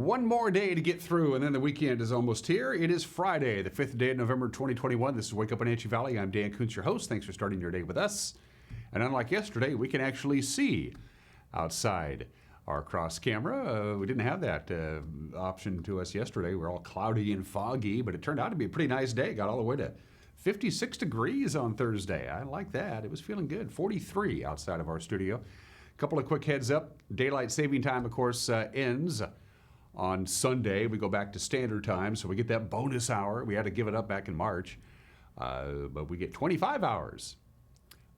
one more day to get through, and then the weekend is almost here. It is Friday, the 5th day of November, 2021. This is Wake Up Wenatchee Valley. I'm Dan Kuntz, your host. Thanks for starting your day with us. And unlike yesterday, we can actually see outside our cross camera. We didn't have that option to us yesterday. We're all cloudy and foggy, but it turned out to be a pretty nice day. Got all the way to 56 degrees on Thursday. I like that. It was feeling good. 43 outside of our studio. A couple of quick heads up. Daylight saving time, of course, ends on Sunday. We go back to standard time, so we get that bonus hour. We had to give it up back in March, but we get 25 hours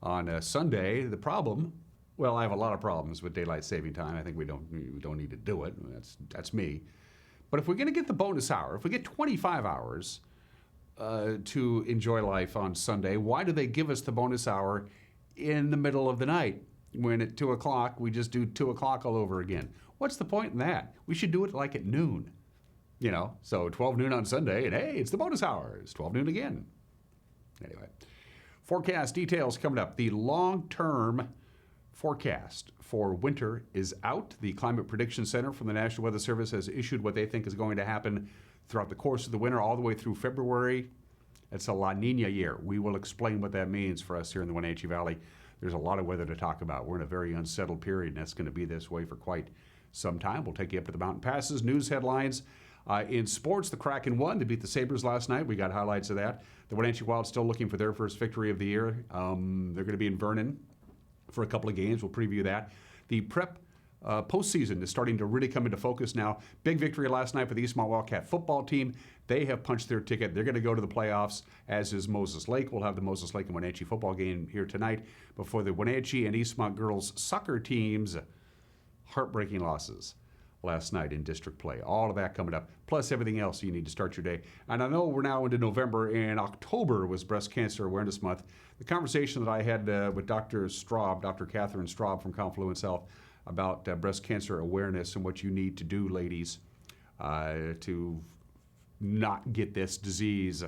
on Sunday. The problem, well, I have a lot of problems with daylight saving time. I think we don't need to do it. That's me. But if we're going to get the bonus hour, if we get 25 hours to enjoy life on Sunday, why do they give us the bonus hour in the middle of the night? When at 2 o'clock, we just do 2 o'clock all over again. What's the point in that? We should do it like at noon. So 12 noon on Sunday, and hey, it's the bonus hour. It's 12 noon again. Anyway, forecast details coming up. The long-term forecast for winter is out. The Climate Prediction Center from the National Weather Service has issued what they think is going to happen throughout the course of the winter, all the way through February. It's a La Nina year. We will explain what that means for us here in the Wenatchee Valley. There's a lot of weather to talk about. We're in a very unsettled period, and that's going to be this way for quite some time. We'll take you up to the mountain passes. News headlines. In sports, the Kraken won. They beat the Sabres last night. We got highlights of that. The Wenatchee Wild still looking for their first victory of the year. They're going to be in Vernon for a couple of games. We'll preview that. The prep postseason is starting to really come into focus now. Big victory last night for the Eastmont Wildcat football team. They have punched their ticket. They're going to go to the playoffs, as is Moses Lake. We'll have the Moses Lake and Wenatchee football game here tonight before the Wenatchee and Eastmont girls soccer teams. Heartbreaking losses last night in district play. All of that coming up, plus everything else you need to start your day. And I know we're now into November, and October was Breast Cancer Awareness Month. The conversation that I had with Dr. Catherine Straub from Confluence Health, about breast cancer awareness and what you need to do, ladies, to not get this disease.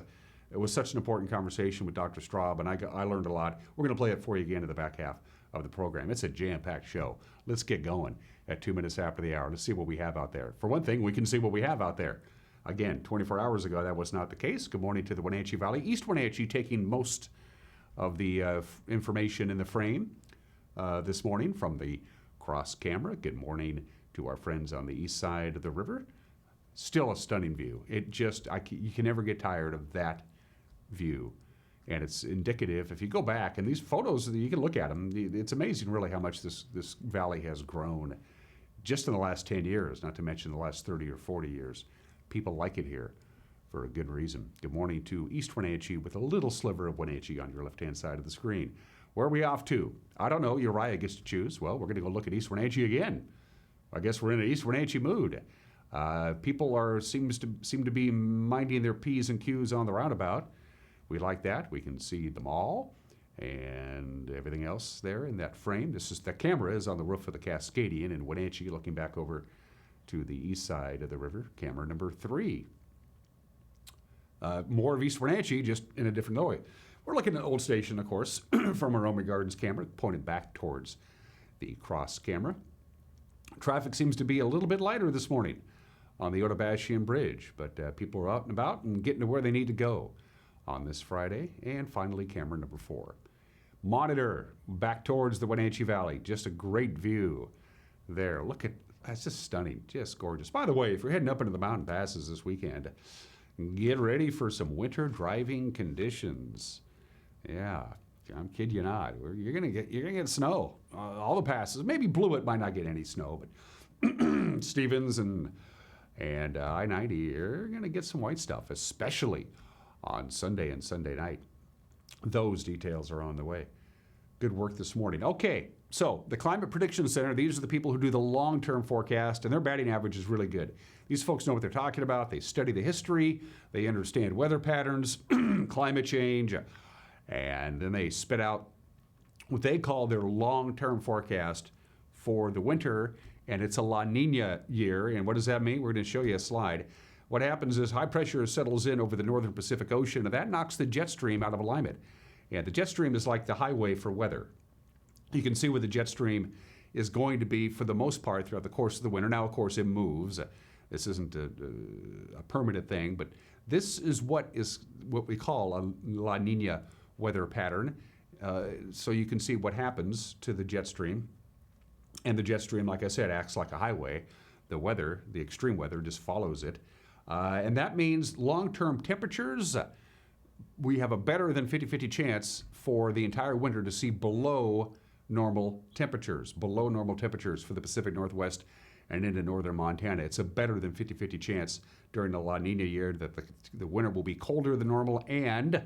It was such an important conversation with Dr. Straub, and I learned a lot. We're going to play it for you again in the back half of the program. It's a jam-packed show. Let's get going at 2 minutes after the hour. Let's see what we have out there. For one thing, we can see what we have out there. Again, 24 hours ago, that was not the case. Good morning to the Wenatchee Valley. East Wenatchee taking most of the information in the frame this morning from the cross camera. Good morning to our friends on the east side of the river. Still a stunning view. You can never get tired of that view. And it's indicative, if you go back, and these photos, you can look at them, it's amazing really how much this valley has grown just in the last 10 years, not to mention the last 30 or 40 years. People like it here for a good reason. Good morning to East Wenatchee with a little sliver of Wenatchee on your left-hand side of the screen. Where are we off to? I don't know. Uriah gets to choose. Well, we're going to go look at East Wenatchee again. I guess we're in an East Wenatchee mood. People seem to be minding their P's and Q's on the roundabout. We like that. We can see the mall and everything else there in that frame. The camera is on the roof of the Cascadian in Wenatchee, looking back over to the east side of the river. Camera number 3. More of East Wenatchee, just in a different way. We're looking at Old Station, of course, from our Armory Gardens camera, pointed back towards the cross camera. Traffic seems to be a little bit lighter this morning on the Otobashian Bridge, but people are out and about and getting to where they need to go on this Friday. And finally, camera number 4. Monitor back towards the Wenatchee Valley. Just a great view there. Look at, that's just stunning, just gorgeous. By the way, if you're heading up into the mountain passes this weekend, get ready for some winter driving conditions. Yeah, I'm kidding you not. You're gonna get snow. All the passes. Maybe Blewett might not get any snow, but Stevens and I-90, you're gonna get some white stuff, especially on Sunday and Sunday night. Those details are on the way. Good work this morning. Okay, so the Climate Prediction Center, these are the people who do the long-term forecast, and their batting average is really good. These folks know what they're talking about. They study the history. They understand weather patterns, climate change, and then they spit out what they call their long-term forecast for the winter, and it's a La Nina year. And what does that mean? We're going to show you a slide. What happens is high pressure settles in over the northern Pacific Ocean, and that knocks the jet stream out of alignment. And the jet stream is like the highway for weather. You can see where the jet stream is going to be for the most part throughout the course of the winter. Now, of course, it moves. This isn't a permanent thing, but this is what we call a La Nina weather pattern. So you can see what happens to the jet stream. And the jet stream, like I said, acts like a highway. The weather, the extreme weather, just follows it. And that means long-term temperatures, we have a better than 50-50 chance for the entire winter to see below normal temperatures for the Pacific Northwest and into northern Montana. It's a better than 50-50 chance during the La Nina year that the winter will be colder than normal and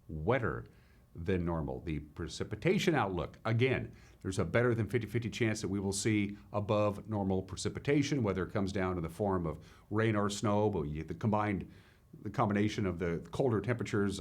wetter than normal. The precipitation outlook, again, there's a better than 50-50 chance that we will see above normal precipitation, whether it comes down in the form of rain or snow, but the combination of the colder temperatures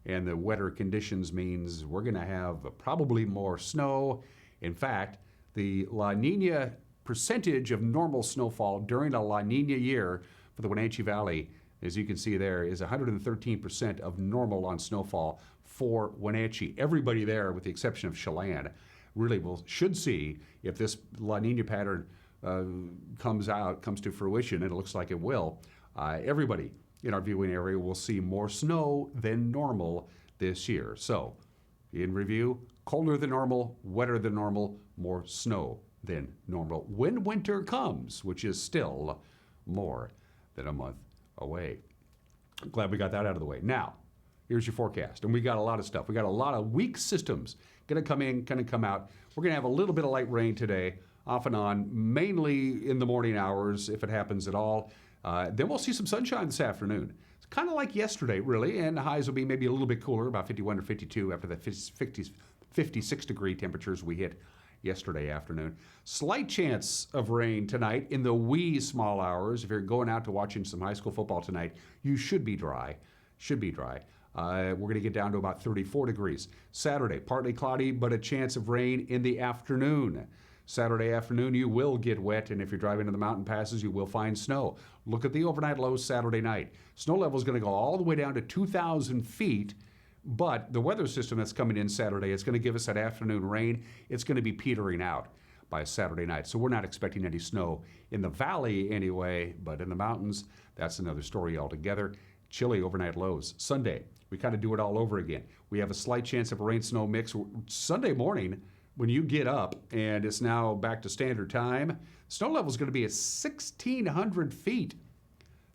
and the wetter conditions means we're going to have probably more snow. In fact, the La Nina percentage of normal snowfall during a La Nina year for the Wenatchee Valley, as you can see there, is 113% of normal on snowfall for Wenatchee. Everybody there, with the exception of Chelan, really should see, if this La Nina pattern comes to fruition, and it looks like it will, everybody in our viewing area will see more snow than normal this year. So, in review, colder than normal, wetter than normal, more snow than normal when winter comes, which is still more than a month away. Glad we got that out of the way. Now, here's your forecast. And we got a lot of stuff. We got a lot of weak systems going to come in, going to come out. We're going to have a little bit of light rain today, off and on, mainly in the morning hours, if it happens at all. Then we'll see some sunshine this afternoon. It's kind of like yesterday, really, and the highs will be maybe a little bit cooler, about 51 or 52 after the 56 degree temperatures we hit yesterday afternoon. Slight chance of rain tonight in the wee small hours. If you're going out to watching some high school football tonight, you should be dry. We're going to get down to about 34 degrees. Saturday, partly cloudy, but a chance of rain in the afternoon. Saturday afternoon, you will get wet, and if you're driving to the mountain passes, you will find snow. Look at the overnight lows Saturday night. Snow level is going to go all the way down to 2,000 feet, but the weather system that's coming in Saturday, it's going to give us that afternoon rain. It's going to be petering out by Saturday night, so we're not expecting any snow in the valley anyway, but in the mountains, that's another story altogether. Chilly overnight lows. Sunday, we kind of do it all over again. We have a slight chance of a rain-snow mix. Sunday morning, when you get up and it's now back to standard time, snow level is going to be at 1,600 feet.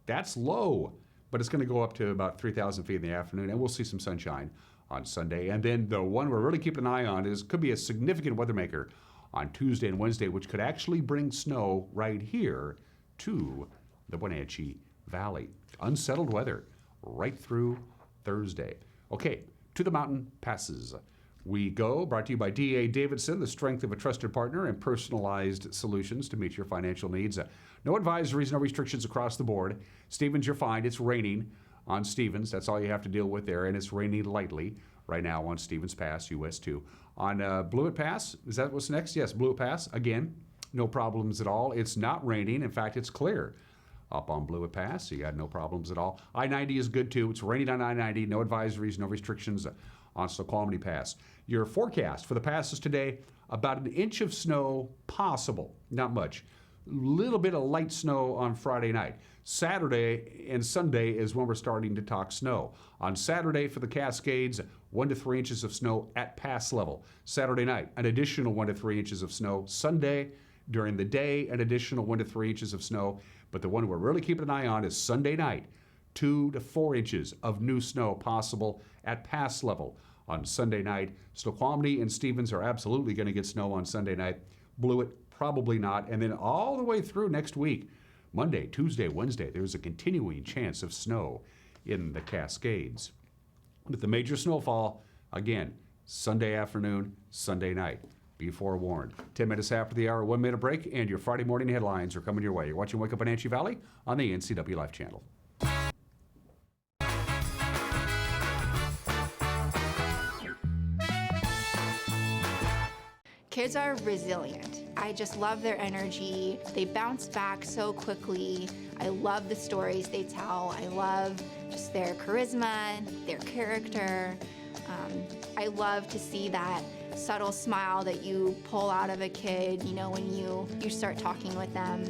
That's low, but it's going to go up to about 3,000 feet in the afternoon, and we'll see some sunshine on Sunday. And then the one we're really keeping an eye on could be a significant weather maker on Tuesday and Wednesday, which could actually bring snow right here to the Wenatchee Valley. Unsettled weather right through Thursday. Okay, to the mountain passes we go, brought to you by D.A. Davidson, the strength of a trusted partner and personalized solutions to meet your financial needs. No advisories, no restrictions across the board. Stevens, you're fine. It's raining on Stevens. That's all you have to deal with there, and it's raining lightly right now on Stevens Pass, US 2. On Blewett Pass, is that what's next? Yes, Blewett Pass, again, no problems at all. It's not raining. In fact, it's clear up on Blewett Pass, so you got no problems at all. I-90 is good, too. It's raining on I-90. No advisories, no restrictions on Snoqualmie Pass. Your forecast for the passes today, about an inch of snow possible, not much. Little bit of light snow on Friday night. Saturday and Sunday is when we're starting to talk snow. On Saturday for the Cascades, 1 to 3 inches of snow at pass level. Saturday night, an additional 1 to 3 inches of snow. Sunday, during the day, an additional 1 to 3 inches of snow. But the one we're really keeping an eye on is Sunday night, 2 to 4 inches of new snow possible at pass level. On Sunday night, Snoqualmie and Stevens are absolutely going to get snow on Sunday night. Blewett, probably not. And then all the way through next week, Monday, Tuesday, Wednesday, there's a continuing chance of snow in the Cascades. With the major snowfall, again, Sunday afternoon, Sunday night. Be forewarned. 10 minutes after the hour, 1 minute break, and your Friday morning headlines are coming your way. You're watching Wake Up Wenatchee Valley on the NCW Life Channel. Kids are resilient. I just love their energy. They bounce back so quickly. I love the stories they tell. I love just their charisma, their character. I love to see that subtle smile that you pull out of a kid, when you start talking with them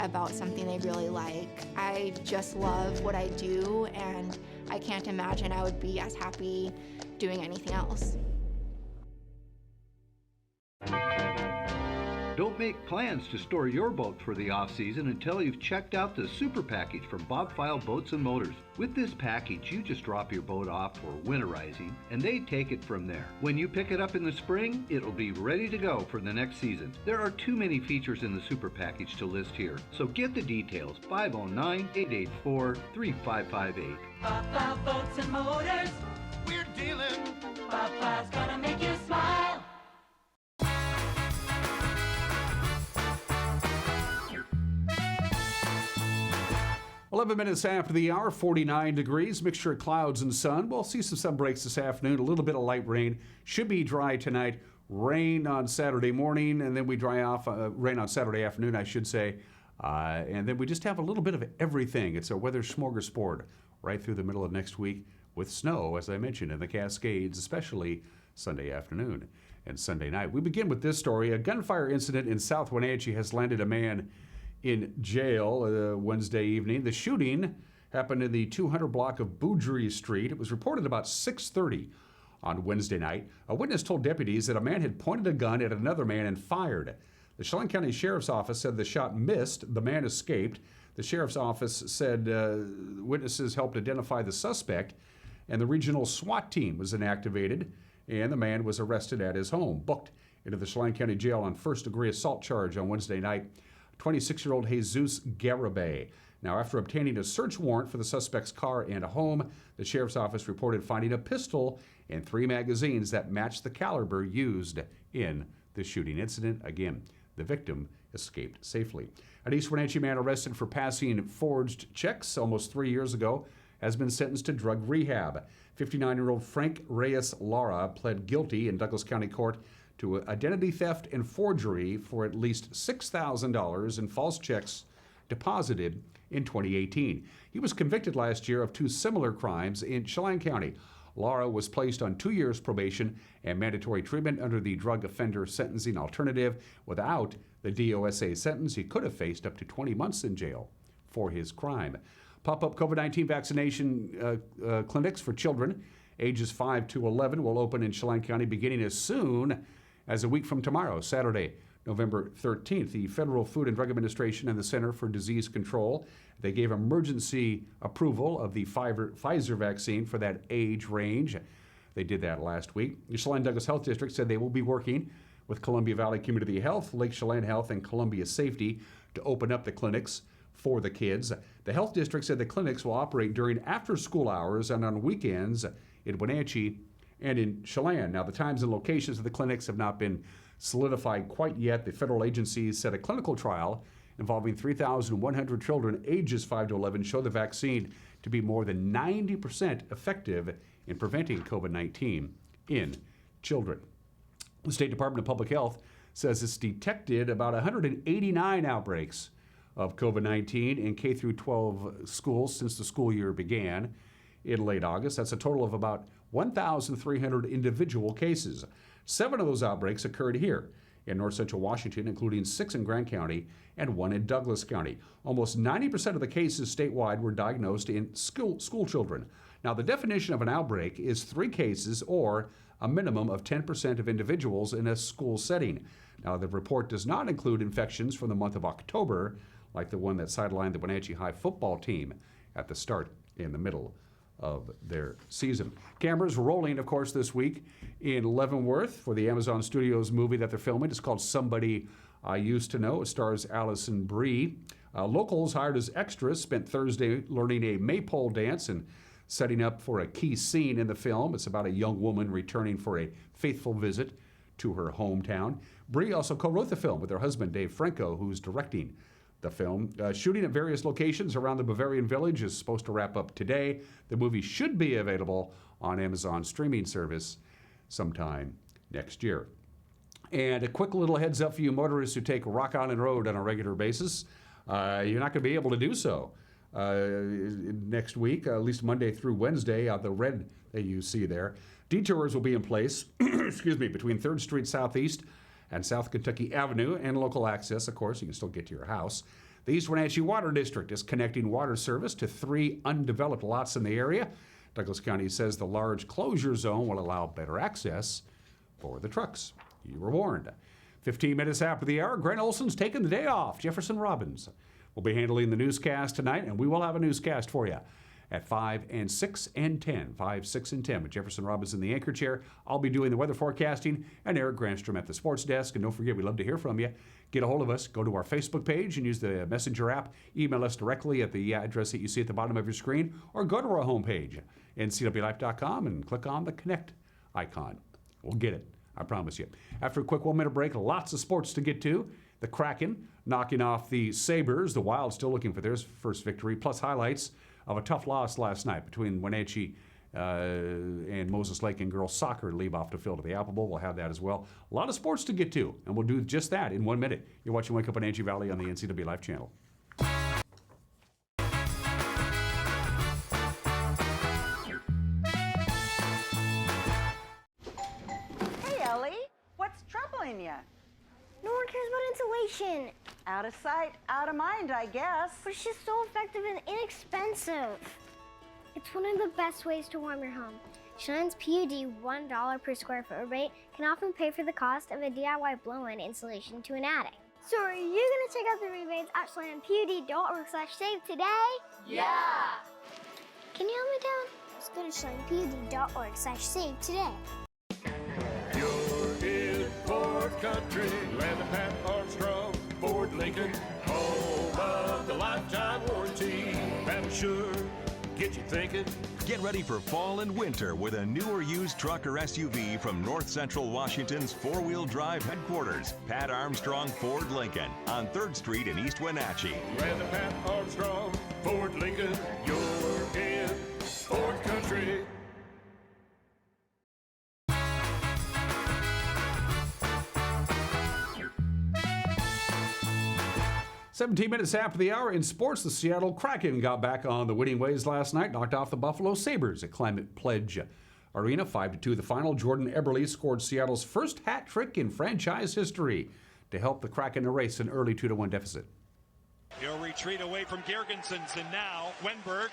about something they really like. I just love what I do, and I can't imagine I would be as happy doing anything else. Don't make plans to store your boat for the off-season until you've checked out the Super Package from Bob File Boats and Motors. With this package, you just drop your boat off for winterizing, and they take it from there. When you pick it up in the spring, it'll be ready to go for the next season. There are too many features in the Super Package to list here, so get the details. 509-884-3558. Bob File Boats and Motors. We're dealing. Bob File's gonna make you smile. 11 minutes after the hour, 49 degrees, mixture of clouds and sun. We'll see some sun breaks this afternoon, a little bit of light rain. Should be dry tonight. Rain on Saturday morning, and then we dry off. Rain on Saturday afternoon, I should say. And then we just have a little bit of everything. It's a weather smorgasbord right through the middle of next week with snow, as I mentioned, in the Cascades, especially Sunday afternoon and Sunday night. We begin with this story. A gunfire incident in South Wenatchee has landed a man in jail Wednesday evening. The shooting happened in the 200 block of Boudry Street. It was reported about 6:30 on Wednesday night. A witness told deputies that a man had pointed a gun at another man and fired. The Chelan County Sheriff's Office said the shot missed. The man escaped. The Sheriff's Office said witnesses helped identify the suspect, and the regional SWAT team was inactivated, and the man was arrested at his home, booked into the Chelan County Jail on first-degree assault charge on Wednesday night. 26-year-old Jesus Garibay. Now, after obtaining a search warrant for the suspect's car and a home, the Sheriff's Office reported finding a pistol and 3 magazines that matched the caliber used in the shooting incident. Again, the victim escaped safely. An East Wenatchee man arrested for passing forged checks almost 3 years ago has been sentenced to drug rehab. 59-year-old Frank Reyes Lara pled guilty in Douglas County Court to identity theft and forgery for at least $6,000 in false checks deposited in 2018. He was convicted last year of 2 similar crimes in Chelan County. Lara was placed on 2 years probation and mandatory treatment under the drug offender sentencing alternative. Without the DOSA sentence, he could have faced up to 20 months in jail for his crime. Pop-up COVID-19 vaccination clinics for children ages 5 to 11 will open in Chelan County beginning as soon as a week from tomorrow, Saturday, November 13th. The Federal Food and Drug Administration and the Center for Disease Control, they gave emergency approval of the Pfizer vaccine for that age range. They did that last week. The Chelan Douglas Health District said they will be working with Columbia Valley Community Health, Lake Chelan Health, and Columbia Safety to open up the clinics for the kids. The health district said the clinics will operate during after-school hours and on weekends in Wenatchee and in Chelan. Now, the times and locations of the clinics have not been solidified quite yet. The federal agencies said a clinical trial involving 3,100 children ages 5 to 11 show the vaccine to be more than 90% effective in preventing COVID-19 in children. The State Department of Public Health says it's detected about 189 outbreaks of COVID-19 in K through 12 schools since the school year began in late August. That's a total of about 1,300 individual cases. 7 of those outbreaks occurred here in north central Washington, including 6 in Grant County and 1 in Douglas County. Almost 90% of the cases statewide were diagnosed in school children. Now, the definition of an outbreak is 3 cases or a minimum of 10% of individuals in a school setting. Now, the report does not include infections from the month of October, like the one that sidelined the Wenatchee High football team at the start in the middle of their season. Cameras rolling, of course, this week in Leavenworth for the Amazon Studios movie that they're filming. It's called Somebody I Used to Know. It stars Allison Brie. Locals hired as extras spent Thursday learning a maypole dance and setting up for a key scene in the film. It's about a young woman returning for a faithful visit to her hometown. Brie also co-wrote the film with her husband, Dave Franco, who's directing the film. Shooting at various locations around the Bavarian Village is supposed to wrap up today. The movie should be available on Amazon streaming service sometime next year. And a quick little heads up for you motorists who take Rock Island Road on a regular basis. You're not going to be able to do so next week, at least Monday through Wednesday, the red that you see there. Detours will be in place, excuse me, between 3rd Street Southeast and South Kentucky Avenue, and local access, of course, you can still get to your house. The East Wenatchee Water District is connecting water service to 3 undeveloped lots in the area. Douglas County says the large closure zone will allow better access for the trucks. You were warned. 15 minutes after the hour, Grant Olson's taking the day off. Jefferson Robbins will be handling the newscast tonight, and we will have a newscast for you at 5 and 6 and 10. 5, 6, and 10 with Jefferson Robbins in the anchor chair. I'll be doing the weather forecasting, and Eric Granstrom at the sports desk. And don't forget, we'd love to hear from you. Get a hold of us. Go to our Facebook page and use the Messenger app. Email us directly at the address that you see at the bottom of your screen, or go to our homepage, ncwlife.com, and click on the Connect icon. We'll get it. I promise you. After a quick 1-minute break, lots of sports to get to. The Kraken knocking off the Sabres. The Wild still looking for their first victory, plus highlights of a tough loss last night between Wenatchee and Moses Lake and girls soccer to leave off the field of the Apple Bowl. We'll have that as well. A lot of sports to get to, and we'll do just that in 1 minute. You're watching Wake Up in Angie Valley on the NCW Life channel. Hey, Ellie, what's troubling you? No one cares about insulation. Out of sight, out of mind, I guess. But it's just so effective and inexpensive. It's one of the best ways to warm your home. Shannon's PUD $1 per square foot rebate can often pay for the cost of a DIY blow-in installation to an attic. So are you gonna check out the rebates at shannonpud.org/save today? Yeah! Can you help me down? Just go to shannonpud.org/save today. You're in Ford Country, land of Pat Armstrong, Ford Lincoln, home of the lifetime warranty. That'll sure get you thinking. Get ready for fall and winter with a new or used truck or SUV from North Central Washington's four-wheel drive headquarters, Pat Armstrong Ford Lincoln, on 3rd Street in East Wenatchee. Land of Pat Armstrong, Ford Lincoln, you're in Ford Country. 17 minutes after the hour in sports, the Seattle Kraken got back on the winning ways last night, knocked off the Buffalo Sabres at Climate Pledge Arena, 5-2 the final. Jordan Eberle scored Seattle's first hat trick in franchise history to help the Kraken erase an early 2-1 deficit. He'll retreat away from Girgensons, and now Wenberg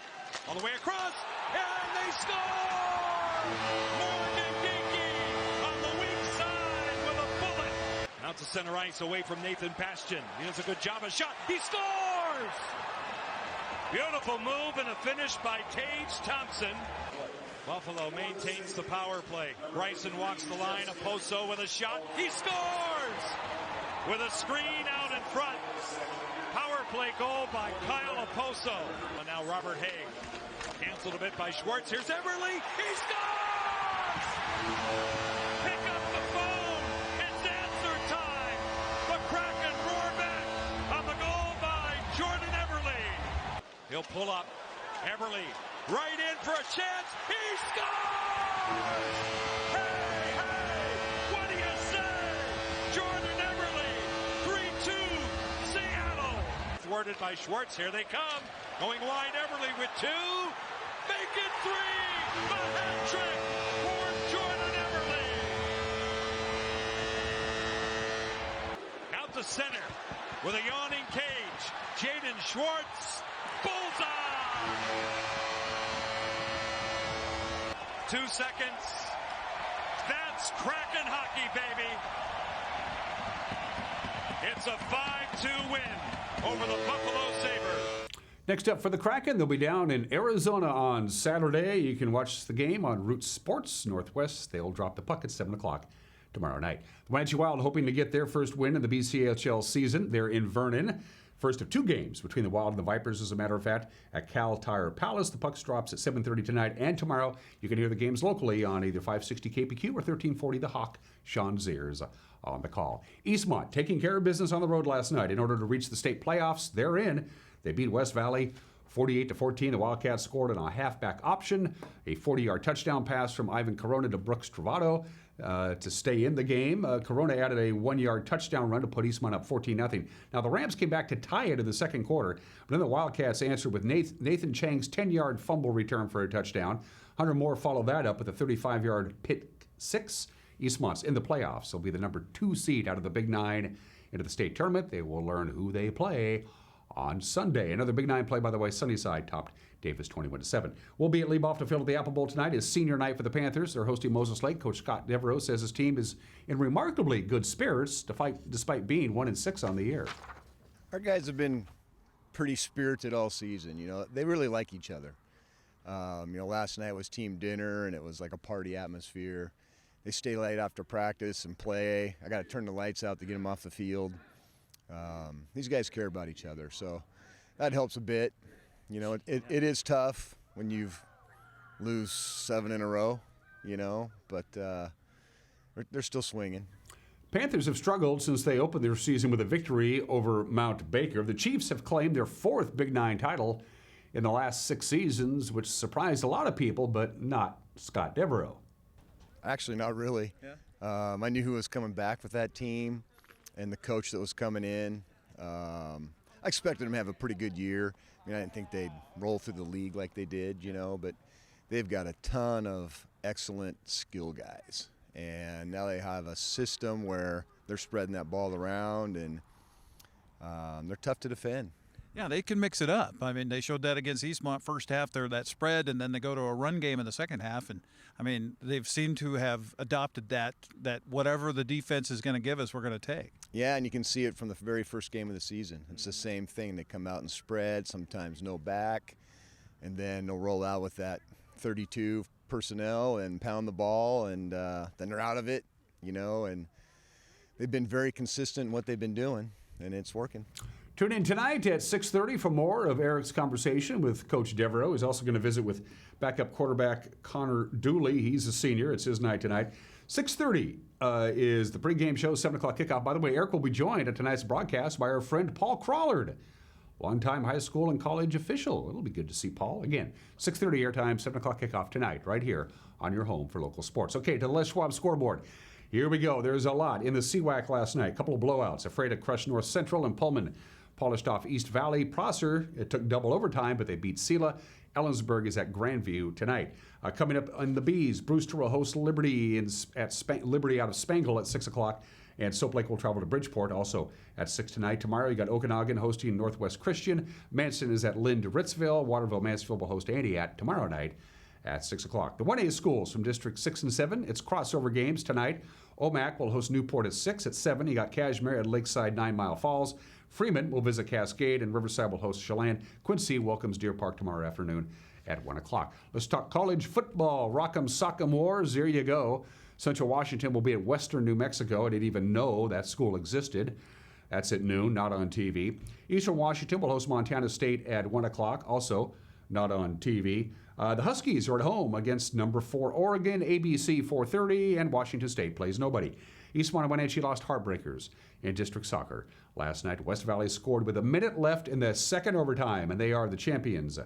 all the way across, and they score! Morgan Geekie on the weak side with a bullet. Out to center ice away from Nathan Bastian. He does a good job. A shot. He scores! Beautiful move and a finish by Tage Thompson. Buffalo maintains the power play. Bryson walks the line. Oposo with a shot. He scores! With a screen out in front. Power play goal by Kyle Oposo. And now Robert Haig. Canceled a bit by Schwartz. Here's Eberle. He scores! Pick up the phone. It's answer time. The Kraken roar back on the goal by Jordan Eberle. He'll pull up. Eberle right in for a chance. He scores! Hey, hey! What do you say? Jordan Eberle. 3-2 Seattle. Thwarted by Schwartz. Here they come. Going wide, Eberle with 2. Make it 3. The hat trick for Jordan Eberle. Out the center with a yawning Cage. Jaden Schwartz. Bullseye! 2 seconds. That's Kraken hockey, baby. It's a 5-2 win over the Buffalo Sabres. Next up for the Kraken, they'll be down in Arizona on Saturday. You can watch the game on Root Sports Northwest. They'll drop the puck at 7 o'clock tomorrow night. The Wenatchee Wild hoping to get their first win in the BCHL season. They're in Vernon. First of 2 games between the Wild and the Vipers, as a matter of fact, at Cal Tire Palace. The puck drops at 7:30 tonight and tomorrow. You can hear the games locally on either 560 KPQ or 1340 The Hawk. Sean Ziers on the call. Eastmont taking care of business on the road last night in order to reach the state playoffs. They're in. They beat West Valley 48-14. The Wildcats scored on a halfback option, a 40-yard touchdown pass from Ivan Corona to Brooks Travado. to stay in the game. Corona added a 1-yard touchdown run to put Eastmont up 14-0. Now, the Rams came back to tie it in the second quarter, but then the Wildcats answered with Nathan Chang's 10-yard fumble return for a touchdown. Hunter Moore followed that up with a 35-yard pick six. Eastmont's in the playoffs. They'll be the number 2 seed out of the Big Nine into the state tournament. They will learn who they play on Sunday. Another Big Nine play, by the way, Sunnyside topped Davis 21-7. We'll be at Leboff to field at the Apple Bowl tonight. It's senior night for the Panthers. They're hosting Moses Lake. Coach Scott Devereaux says his team is in remarkably good spirits despite being 1-6 on the year. Our guys have been pretty spirited all season. You know, they really like each other. Last night was team dinner, and it was like a party atmosphere. They stay late after practice and play. I got to turn the lights out to get them off the field. These guys care about each other, so that helps a bit. You know, it is tough when you lose 7 in a row, but they're still swinging. Panthers have struggled since they opened their season with a victory over Mount Baker. The Chiefs have claimed their 4th Big Nine title in the last 6 seasons, which surprised a lot of people, but not Scott Devereaux. Actually, not really. Yeah. I knew who was coming back with that team and the coach that was coming in. I expected them to have a pretty good year. I didn't think they'd roll through the league like they did, but they've got a ton of excellent skill guys. And now they have a system where they're spreading that ball around, and they're tough to defend. Yeah, they can mix it up. They showed that against Eastmont first half. They're that spread, and then they go to a run game in the second half. And, they've seemed to have adopted that whatever the defense is going to give us, we're going to take. Yeah, and you can see it from the very first game of the season. It's the same thing. They come out and spread, sometimes no back, and then they'll roll out with that 32 personnel and pound the ball, and then they're out of it, and they've been very consistent in what they've been doing, and it's working. Tune in tonight at 6:30 for more of Eric's conversation with Coach Devereaux. He's also going to visit with backup quarterback Connor Dooley. He's a senior. It's his night tonight. 6:30 is the pregame show, 7 o'clock kickoff. By the way, Eric will be joined at tonight's broadcast by our friend Paul Crawlard, longtime high school and college official. It'll be good to see Paul. Again, 6:30 airtime, 7 o'clock kickoff tonight, right here on your home for local sports. Okay, to the Les Schwab scoreboard. Here we go. There's a lot in the CWAC last night. A couple of blowouts. Afraid to crush North Central, and Pullman polished off East Valley. Prosser, it took double overtime, but they beat Sela. Ellensburg is at Grandview tonight. Coming up on the Bees, Brewster will host Liberty Liberty out of Spangle at 6 o'clock, and Soap Lake will travel to Bridgeport also at 6 tonight. Tomorrow you got Okanagan hosting Northwest Christian. Manson is at Lynn Ritzville. Waterville Mansfield will host Antioch tomorrow night at 6 o'clock. The 1A schools from District 6 and 7, it's crossover games tonight. Omak will host Newport at 6. At 7, you got Cashmere at Lakeside 9 Mile Falls. Freeman will visit Cascade, and Riverside will host Chelan. Quincy welcomes Deer Park tomorrow afternoon at 1 o'clock. Let's talk college football. Rock'em Sock'em Wars, there you go. Central Washington will be at Western New Mexico. I didn't even know that school existed. That's at noon, not on TV. Eastern Washington will host Montana State at 1 o'clock, also not on TV. The Huskies are at home against number 4 Oregon, ABC 4:30, and Washington State plays nobody. Eastmont and Wenatchee lost heartbreakers in district soccer last night. West Valley scored with a minute left in the second overtime, and they are the champions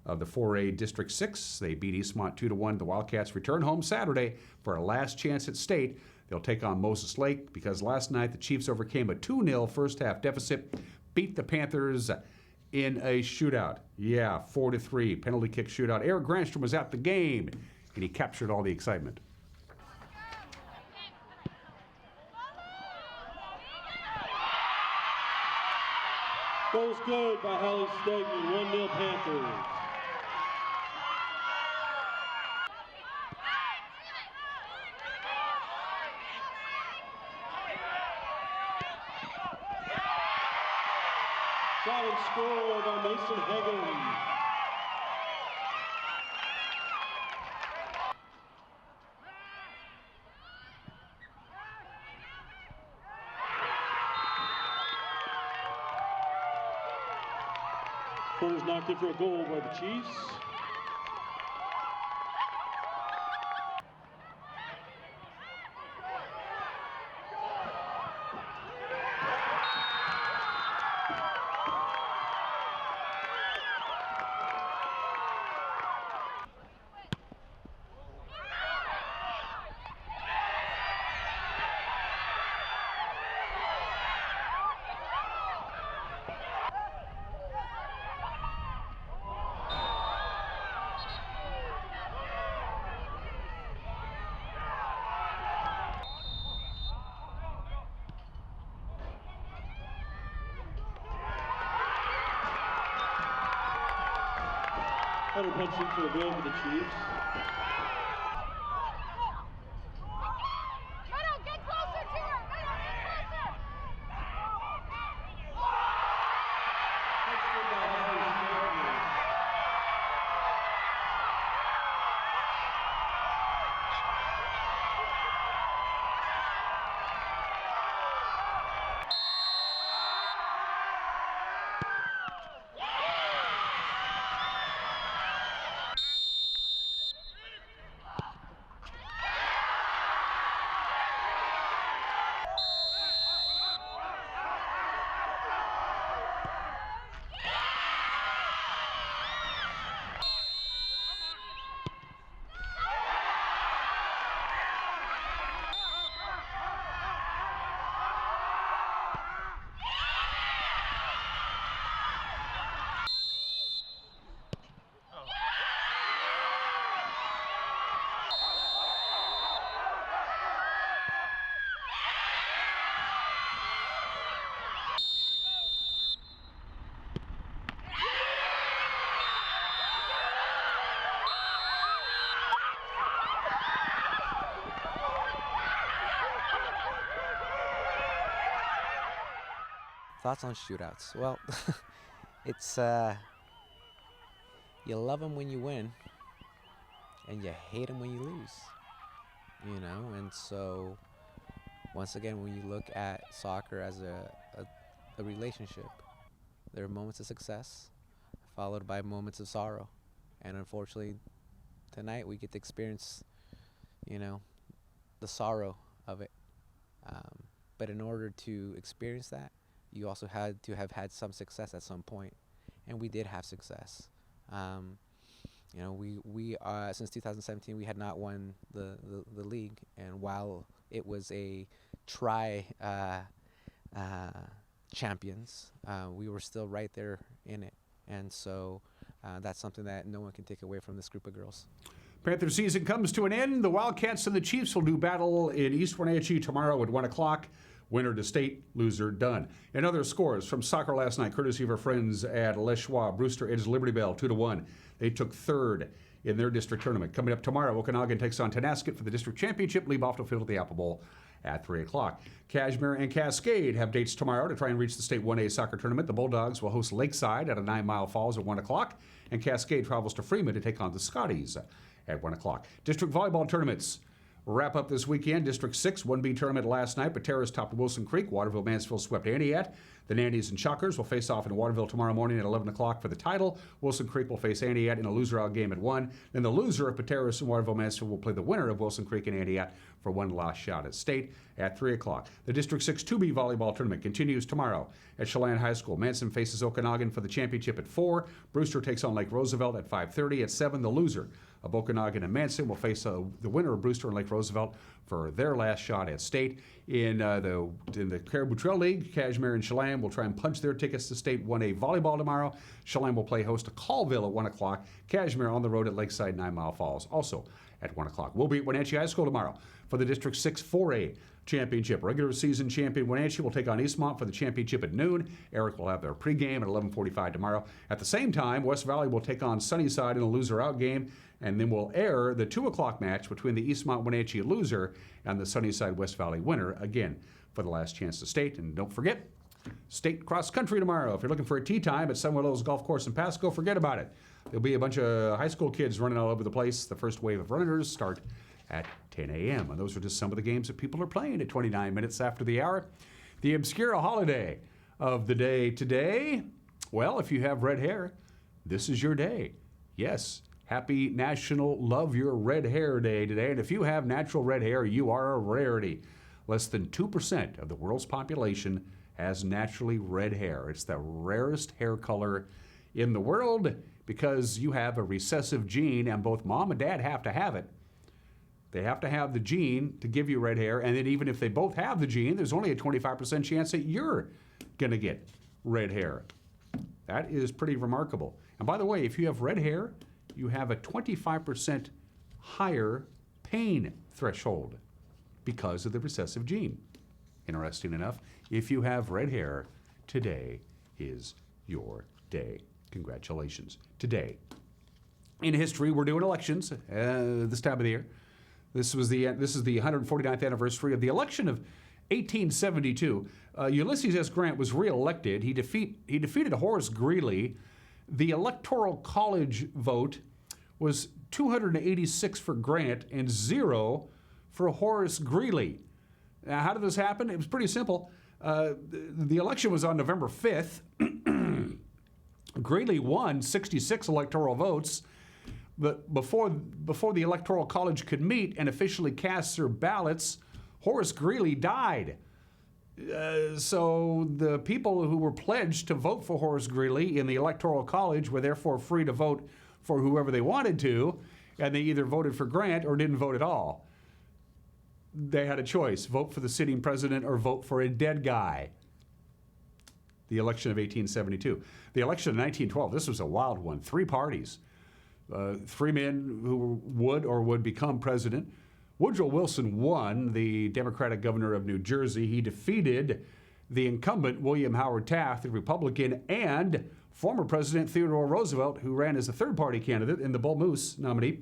of the 4A District 6. They beat Eastmont 2-1. The Wildcats return home Saturday for a last chance at state. They'll take on Moses Lake because last night the Chiefs overcame a 2-0 first-half deficit, beat the Panthers in a shootout. Yeah, 4-3, penalty kick shootout. Eric Granstrom was at the game, and he captured all the excitement. Goal's good by Hallie Stegman, 1-0 Panthers. Shot and score by Mason Hagan. Corner's knocked in for a goal by the Chiefs. Better punch into a goal for the Chiefs. Thoughts on shootouts? Well, it's you love them when you win, and you hate them when you lose. You know, and so once again, when you look at soccer as a relationship, there are moments of success followed by moments of sorrow, and unfortunately, tonight we get to experience, you know, the sorrow of it. But in order to experience that, you also had to have had some success at some point, and we did have success. You know, we since 2017 we had not won the league, and while it was a champions, we were still right there in it, and so that's something that no one can take away from this group of girls. Panther season comes to an end. The Wildcats and the Chiefs will do battle in East Wenatchee tomorrow at 1 o'clock. Winner to state, loser done. And other scores from soccer last night, courtesy of our friends at Les Schwab. Brewster edged Liberty Bell 2-1. They took third in their district tournament. Coming up tomorrow, Okanagan takes on Tonasket for the district championship. Leave off the field at the Apple Bowl at 3 o'clock. Cashmere and Cascade have dates tomorrow to try and reach the state 1A soccer tournament. The Bulldogs will host Lakeside at a 9 Mile Falls at 1 o'clock. And Cascade travels to Freeman to take on the Scotties at 1 o'clock. District volleyball tournaments wrap up this weekend. District 6 1B tournament last night. Pateras topped Wilson Creek. Waterville Mansfield swept Aniat. The Nannies and Chuckers will face off in Waterville tomorrow morning at 11 o'clock for the title. Wilson Creek will face Aniat in a loser-out game at 1. Then the loser of Pateras and Waterville Mansfield will play the winner of Wilson Creek and Aniat for one last shot at state at 3 o'clock. The District 6 2B volleyball tournament continues tomorrow at Chelan High School. Manson faces Okanagan for the championship at 4. Brewster takes on Lake Roosevelt at 5:30. At 7, the loser of Okanagan and Manson will face the winner of Brewster and Lake Roosevelt for their last shot at state. In the Caribou Trail League, Cashmere and Chelan will try and punch their tickets to state 1A volleyball tomorrow. Chelan will play host to Colville at 1 o'clock. Cashmere on the road at Lakeside 9 Mile Falls, also at 1 o'clock. We'll be at Wenatchee High School tomorrow for the District 6 4A championship. Regular season champion Wenatchee will take on Eastmont for the championship at noon. Eric will have their pregame at 11:45 tomorrow. At the same time, West Valley will take on Sunnyside in a loser-out game, and then we'll air the 2 o'clock match between the Eastmont Wenatchee loser and the Sunnyside West Valley winner, again, for the last chance to state. And don't forget, state cross country tomorrow. If you're looking for a tee time at Sun Willows Golf Course in Pasco, forget about it. There'll be a bunch of high school kids running all over the place. The first wave of runners start at 10 a.m. And those are just some of the games that people are playing at 29 minutes after the hour. The obscure holiday of the day today. Well, if you have red hair, this is your day. Yes, happy National Love Your Red Hair Day today. And if you have natural red hair, you are a rarity. Less than 2% of the world's population has naturally red hair. It's the rarest hair color in the world because you have a recessive gene, and both mom and dad have to have it. They have to have the gene to give you red hair, and then even if they both have the gene, there's only a 25% chance that you're going to get red hair. That is pretty remarkable. And by the way, if you have red hair, you have a 25% higher pain threshold because of the recessive gene. Interesting enough, if you have red hair, today is your day. Congratulations. Today in history, we're doing elections this time of the year. This is the 149th anniversary of the election of 1872. Ulysses S. Grant was reelected. He defeated Horace Greeley. The Electoral College vote was 286 for Grant and 0 for Horace Greeley. Now, how did this happen? It was pretty simple. The election was on November 5th. Greeley won 66 electoral votes, but before the Electoral College could meet and officially cast their ballots, Horace Greeley died. So the people who were pledged to vote for Horace Greeley in the Electoral College were therefore free to vote for whoever they wanted to, and they either voted for Grant or didn't vote at all. They had a choice: vote for the sitting president or vote for a dead guy. The election of 1872. The election of 1912, this was a wild one. 3 parties. 3 men who would become president. Woodrow Wilson won, the Democratic governor of New Jersey. He defeated the incumbent William Howard Taft, the Republican, and former President Theodore Roosevelt, who ran as a third-party candidate in the Bull Moose nominee.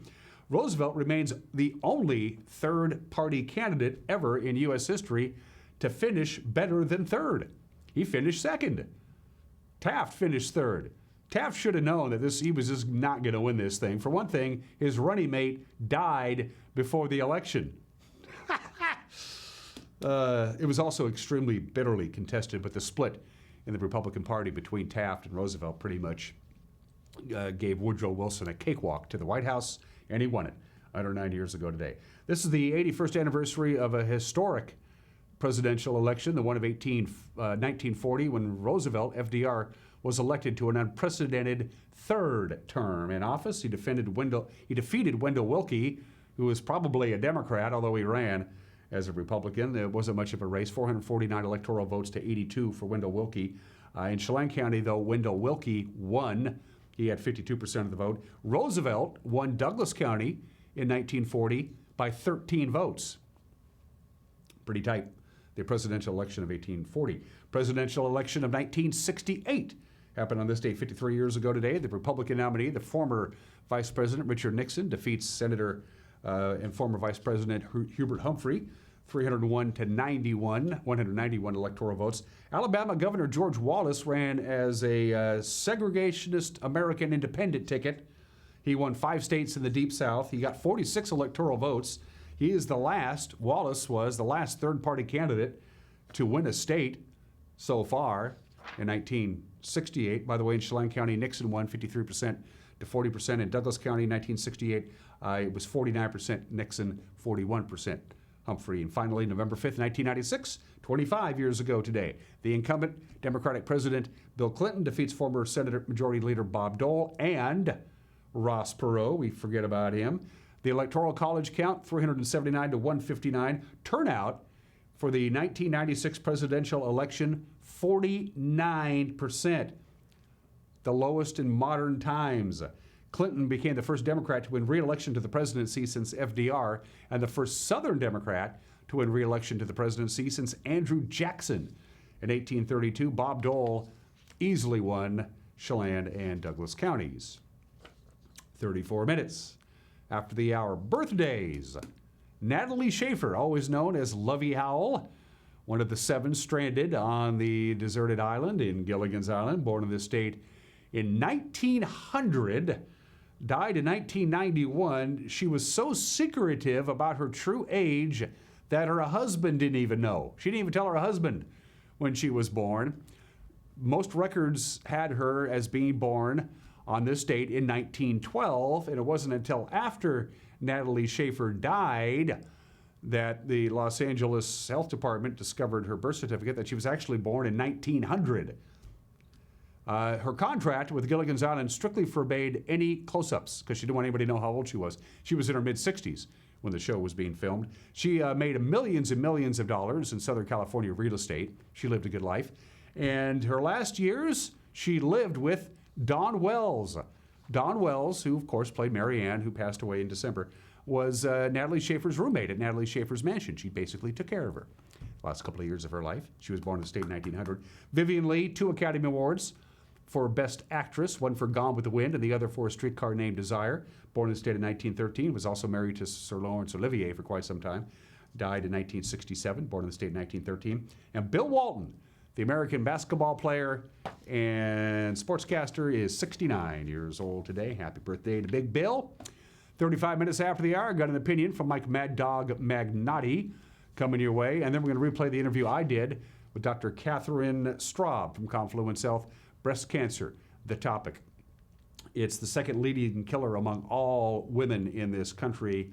Roosevelt remains the only third-party candidate ever in U.S. history to finish better than third. He finished second. Taft finished third. Taft should have known that he was just not going to win this thing. For one thing, his running mate died before the election. It was also extremely bitterly contested, but the split in the Republican Party between Taft and Roosevelt pretty much gave Woodrow Wilson a cakewalk to the White House, and he won it 109 years ago today. This is the 81st anniversary of a historic presidential election, the one of 1940, when Roosevelt, FDR, was elected to an unprecedented third term in office. He defeated Wendell Willkie, who was probably a Democrat, although he ran as a Republican. There wasn't much of a race. 449 electoral votes to 82 for Wendell Willkie. In Chelan County, though, Wendell Willkie won. He had 52% of the vote. Roosevelt won Douglas County in 1940 by 13 votes. Pretty tight. The presidential election of 1840. Presidential election of 1968 happened on this day 53 years ago today. The Republican nominee, the former Vice President Richard Nixon, defeats Senator and former Vice President Hubert Humphrey, 301 to 91, 191 electoral votes. Alabama Governor George Wallace ran as a segregationist American independent ticket. He won 5 states in the Deep South. He got 46 electoral votes. Wallace was the last third-party candidate to win a state so far in 1968. By the way, in Chelan County, Nixon won 53% to 40%. In Douglas County, 1968, it was 49% Nixon, 41% Humphrey. And finally, November 5th, 1996, 25 years ago today, the incumbent Democratic President Bill Clinton defeats former Senate Majority Leader Bob Dole and Ross Perot. We forget about him. The Electoral College count, 379 to 159. Turnout for the 1996 presidential election, 49%. The lowest in modern times. Clinton became the first Democrat to win re-election to the presidency since FDR, and the first Southern Democrat to win re-election to the presidency since Andrew Jackson. In 1832, Bob Dole easily won Chelan and Douglas counties. 34 minutes after the hour. Birthdays. Natalie Schaefer, always known as Lovey Howell, one of the 7 stranded on the deserted island in Gilligan's Island, born in this state in 1900, died in 1991. She was so secretive about her true age that her husband didn't even know. She didn't even tell her husband when she was born. Most records had her as being born on this date in 1912, and it wasn't until after Natalie Schaefer died that the Los Angeles Health Department discovered her birth certificate that she was actually born in 1900. Her contract with Gilligan's Island strictly forbade any close-ups because she didn't want anybody to know how old she was. She was in her mid-60s when the show was being filmed. She made millions and millions of dollars in Southern California real estate. She lived a good life. And her last years, she lived with Dawn Wells. Dawn Wells, who of course played Mary Ann, who passed away in December, was Natalie Schaefer's roommate at Natalie Schaefer's mansion. She basically took care of her the last couple of years of her life. She was born in the state in 1900. Vivian Leigh, 2 Academy Awards for Best Actress, one for Gone with the Wind and the other for A Streetcar Named Desire. Born in the state of 1913, was also married to Sir Laurence Olivier for quite some time. Died in 1967, born in the state of 1913. And Bill Walton, the American basketball player and sportscaster, is 69 years old today. Happy birthday to Big Bill. 35 minutes after the hour, got an opinion from Mike Mad Dog Magnotti coming your way. And then we're going to replay the interview I did with Dr. Catherine Straub from Confluence Health. Breast cancer, the topic. It's the second leading killer among all women in this country,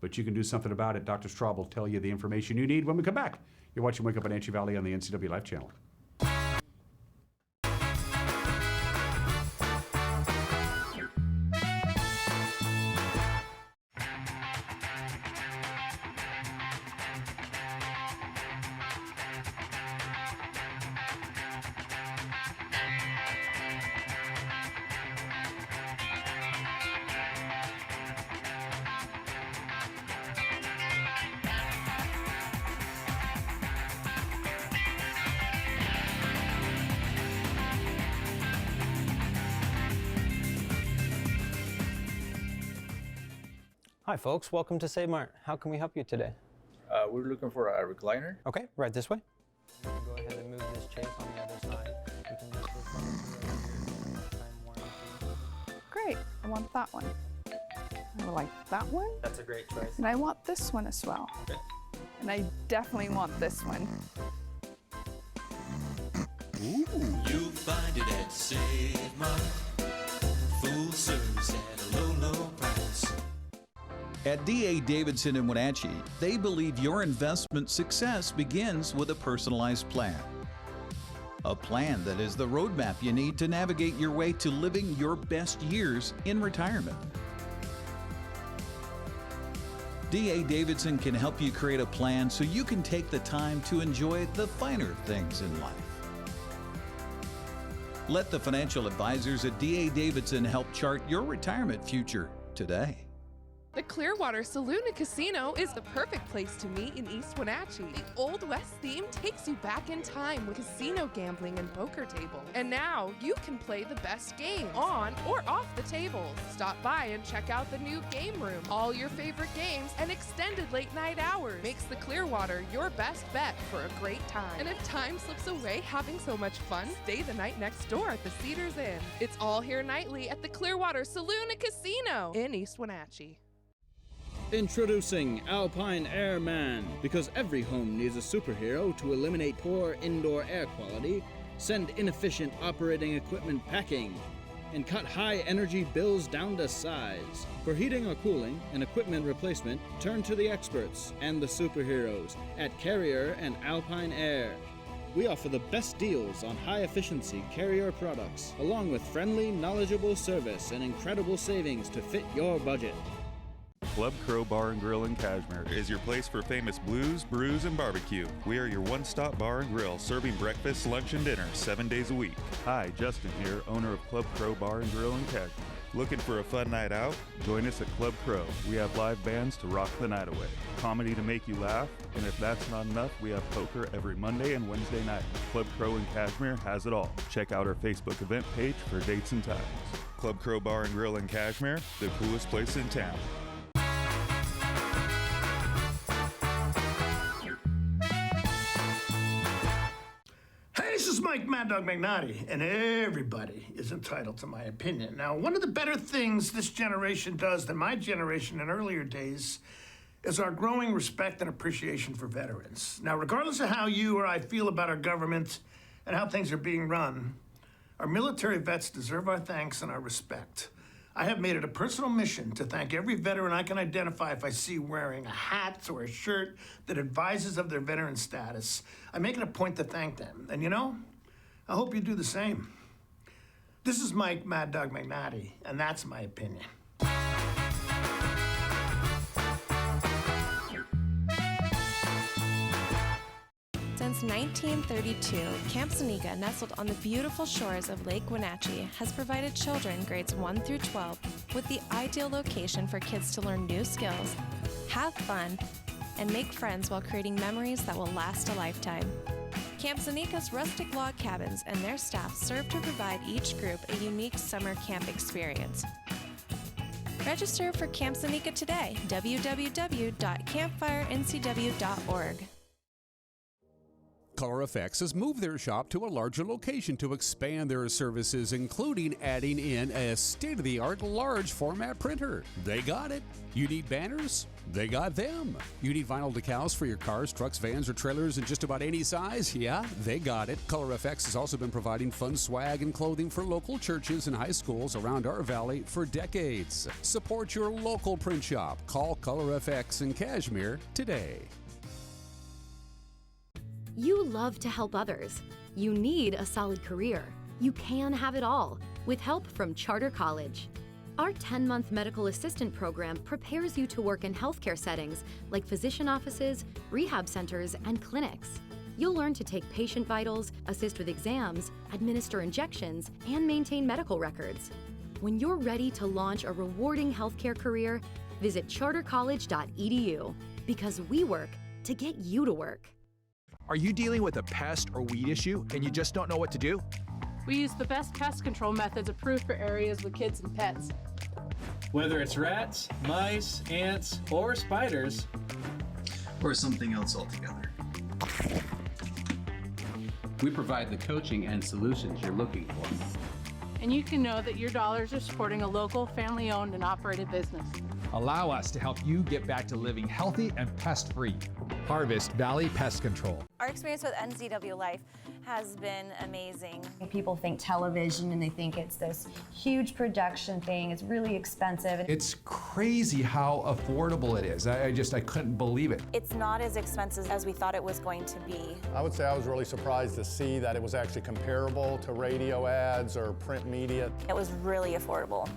but you can do something about it. Dr. Straub will tell you the information you need when we come back. You're watching Wake Up in Wenatchee Valley on the NCW Life Channel. Hi folks, welcome to Save Mart. How can we help you today? We're looking for a recliner. Okay, right this way. Go ahead and move this chase on the other side. You can just lifetime warranty. Great, I want that one. I like that one. That's a great choice. And I want this one as well. Okay. And I definitely want this one. Ooh. You'll find it at Save Mart. Full service at a low, low price. At D.A. Davidson in Wenatchee, they believe your investment success begins with a personalized plan. A plan that is the roadmap you need to navigate your way to living your best years in retirement. D.A. Davidson can help you create a plan so you can take the time to enjoy the finer things in life. Let the financial advisors at D.A. Davidson help chart your retirement future today. The Clearwater Saloon and Casino is the perfect place to meet in East Wenatchee. The Old West theme takes you back in time with casino gambling and poker tables. And now you can play the best games on or off the tables. Stop by and check out the new game room. All your favorite games and extended late night hours makes the Clearwater your best bet for a great time. And if time slips away having so much fun, stay the night next door at the Cedars Inn. It's all here nightly at the Clearwater Saloon and Casino in East Wenatchee. Introducing Alpine Airman. Because every home needs a superhero to eliminate poor indoor air quality, send inefficient operating equipment packing, and cut high energy bills down to size. For heating or cooling and equipment replacement, turn to the experts and the superheroes at Carrier and Alpine Air. We offer the best deals on high-efficiency Carrier products, along with friendly, knowledgeable service and incredible savings to fit your budget. Club Crow Bar and Grill in Cashmere is your place for famous blues, brews, and barbecue. We are your one-stop bar and grill, serving breakfast, lunch, and dinner 7 days a week. Hi, Justin here, owner of Club Crow Bar and Grill in Cashmere. Looking for a fun night out? Join us at Club Crow. We have live bands to rock the night away, comedy to make you laugh, and if that's not enough, we have poker every Monday and Wednesday night. Club Crow in Cashmere has it all. Check out our Facebook event page for dates and times. Club Crow Bar and Grill in Cashmere, the coolest place in town. This is Mike Mad Dog Magnotti, and everybody is entitled to my opinion. Now, one of the better things this generation does than my generation in earlier days is our growing respect and appreciation for veterans. Now, regardless of how you or I feel about our government and how things are being run, our military vets deserve our thanks and our respect. I have made it a personal mission to thank every veteran I can identify if I see wearing a hat or a shirt that advises of their veteran status. I make it a point to thank them. And you know, I hope you do the same. This is Mike Mad Dog Magnotti, and that's my opinion. Since 1932, Camp Zuniga, nestled on the beautiful shores of Lake Wenatchee, has provided children grades 1 through 12 with the ideal location for kids to learn new skills, have fun, and make friends while creating memories that will last a lifetime. Camp Seneca's rustic log cabins and their staff serve to provide each group a unique summer camp experience. Register for Camp Seneca today, www.campfirencw.org. ColorFX has moved their shop to a larger location to expand their services, including adding in a state-of-the-art large format printer. They got it. You need banners? They got them. You need vinyl decals for your cars, trucks, vans, or trailers in just about any size? Yeah, they got it. ColorFX has also been providing fun swag and clothing for local churches and high schools around our valley for decades. Support your local print shop. Call ColorFX in Cashmere today. You love to help others. You need a solid career. You can have it all with help from Charter College. Our 10-month medical assistant program prepares you to work in healthcare settings like physician offices, rehab centers, and clinics. You'll learn to take patient vitals, assist with exams, administer injections, and maintain medical records. When you're ready to launch a rewarding healthcare career, visit chartercollege.edu because we work to get you to work. Are you dealing with a pest or weed issue and you just don't know what to do? We use the best pest control methods approved for areas with kids and pets. Whether it's rats, mice, ants, or spiders, or something else altogether. We provide the coaching and solutions you're looking for. And you can know that your dollars are supporting a local, family-owned and operated business. Allow us to help you get back to living healthy and pest-free. Harvest Valley Pest Control. Our experience with NCW Life has been amazing. People think television and they think it's this huge production thing. It's really expensive. It's crazy how affordable it is. I couldn't believe it. It's not as expensive as we thought it was going to be. I would say I was really surprised to see that it was actually comparable to radio ads or print media. It was really affordable.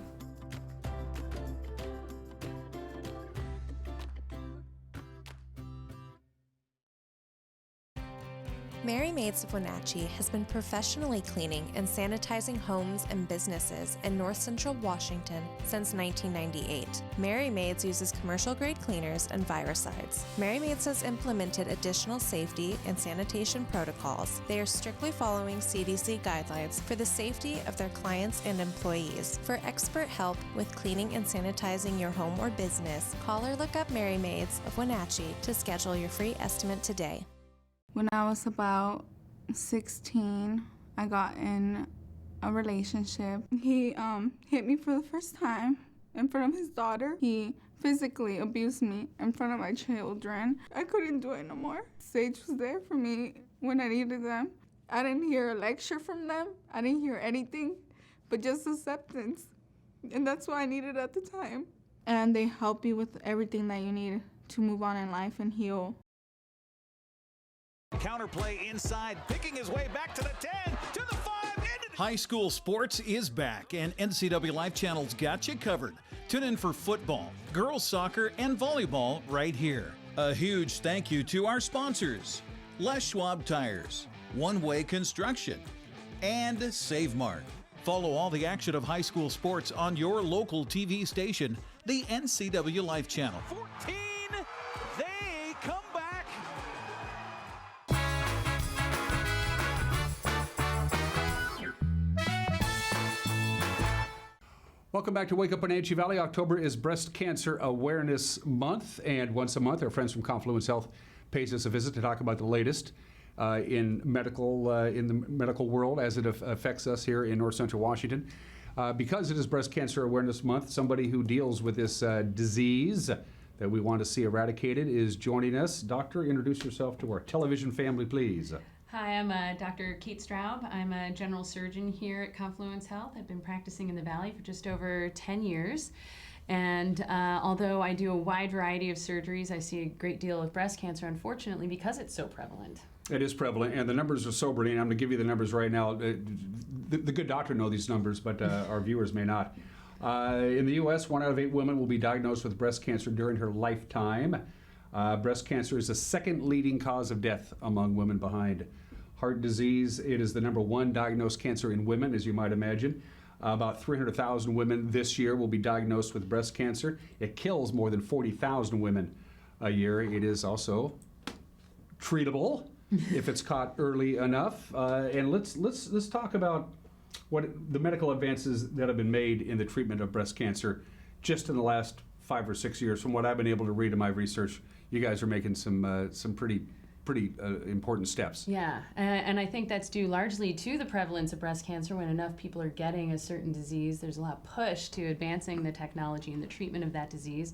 Mary Maids of Wenatchee has been professionally cleaning and sanitizing homes and businesses in North Central Washington since 1998. Mary Maids uses commercial-grade cleaners and viricides. Mary Maids has implemented additional safety and sanitation protocols. They are strictly following CDC guidelines for the safety of their clients and employees. For expert help with cleaning and sanitizing your home or business, call or look up Mary Maids of Wenatchee to schedule your free estimate today. When I was about 16, I got in a relationship. He hit me for the first time in front of his daughter. He physically abused me in front of my children. I couldn't do it no more. Sage was there for me when I needed them. I didn't hear a lecture from them. I didn't hear anything, but just acceptance. And that's what I needed at the time. And they help you with everything that you need to move on in life and heal. Counterplay inside, picking his way back to the 10, to the 5, High school sports is back, and NCW Life Channel's got you covered. Tune in for football, girls soccer, and volleyball right here. A huge thank you to our sponsors, Les Schwab Tires, One Way Construction, and Save Mart. Follow all the action of high school sports on your local TV station, the NCW Life Channel. 14, they come back. Welcome back to Wake Up Wenatchee Valley. October is Breast Cancer Awareness Month, and once a month, our friends from Confluence Health pays us a visit to talk about the latest in the medical world as it affects us here in North Central Washington. Because it is Breast Cancer Awareness Month, somebody who deals with this disease that we want to see eradicated is joining us. Doctor, introduce yourself to our television family, please. Hi, I'm Dr. Kate Straub. I'm a general surgeon here at Confluence Health. I've been practicing in the Valley for just over 10 years. And although I do a wide variety of surgeries, I see a great deal of breast cancer, unfortunately, because it's so prevalent. It is prevalent, and the numbers are sobering. I'm going to give you the numbers right now. The good doctor knows these numbers, but our viewers may not. In the U.S., 1 out of 8 women will be diagnosed with breast cancer during her lifetime. Breast cancer is the second leading cause of death among women behind heart disease. It is the #1 diagnosed cancer in women, as you might imagine. About 300,000 women this year will be diagnosed with breast cancer. It kills more than 40,000 women a year. It is also treatable. if it's caught early enough. And let's talk about what the medical advances that have been made in the treatment of breast cancer just in the last 5 or 6 years. From what I've been able to read in my research, you guys are making some pretty important steps. Yeah, and I think that's due largely to the prevalence of breast cancer. When enough people are getting a certain disease, there's a lot of push to advancing the technology and the treatment of that disease.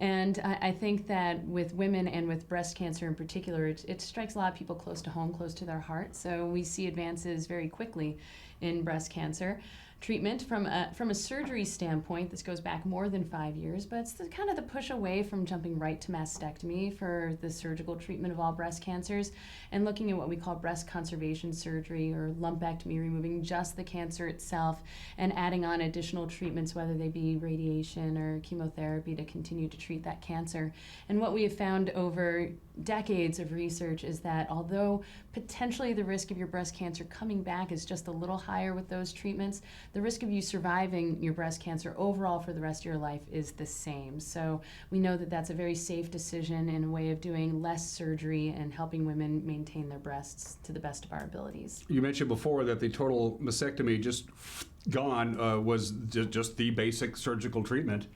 And I think that with women and with breast cancer in particular, it strikes a lot of people close to home, close to their heart. So we see advances very quickly in breast cancer treatment from a surgery standpoint. This goes back more than 5 years, but it's kind of the push away from jumping right to mastectomy for the surgical treatment of all breast cancers, and looking at what we call breast conservation surgery or lumpectomy, removing just the cancer itself and adding on additional treatments, whether they be radiation or chemotherapy, to continue to treat that cancer. And what we have found over decades of research is that although potentially the risk of your breast cancer coming back is just a little higher with those treatments, the risk of you surviving your breast cancer overall for the rest of your life is the same. So we know that that's a very safe decision and a way of doing less surgery and helping women maintain their breasts to the best of our abilities. You mentioned before that the total mastectomy just gone was just the basic surgical treatment.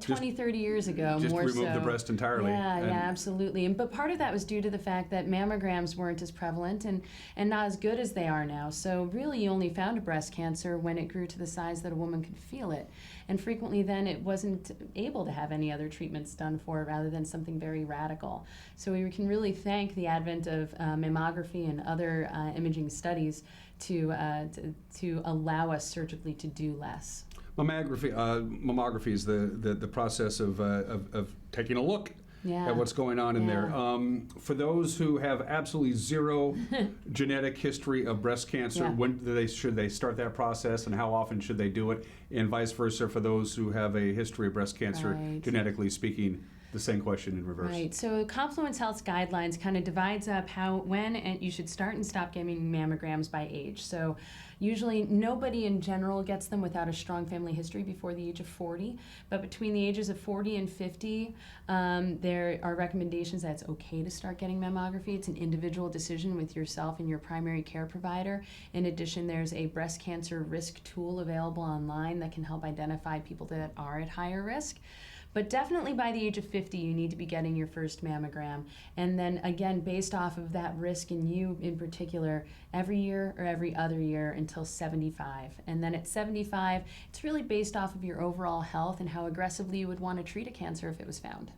20, 30 years ago, just more remove the breast entirely. Yeah, absolutely. But part of that was due to the fact that mammograms weren't as prevalent and not as good as they are now. So really you only found a breast cancer when it grew to the size that a woman could feel it. And frequently then it wasn't able to have any other treatments done for it rather than something very radical. So we can really thank the advent of mammography and other imaging studies to allow us surgically to do less. Mammography is the process of taking a look at what's going on in there. For those who have absolutely zero genetic history of breast cancer, when should they start that process, and how often should they do it? And vice versa for those who have a history of breast cancer, genetically speaking. The same question in reverse. Right. So Confluence Health's guidelines kind of divides up when you should start and stop getting mammograms by age. So usually nobody in general gets them without a strong family history before the age of 40. But between the ages of 40 and 50, there are recommendations that it's okay to start getting mammography. It's an individual decision with yourself and your primary care provider. In addition, there's a breast cancer risk tool available online that can help identify people that are at higher risk. But definitely by the age of 50, you need to be getting your first mammogram. And then again, based off of that risk in you in particular, every year or every other year until 75. And then at 75, it's really based off of your overall health and how aggressively you would want to treat a cancer if it was found.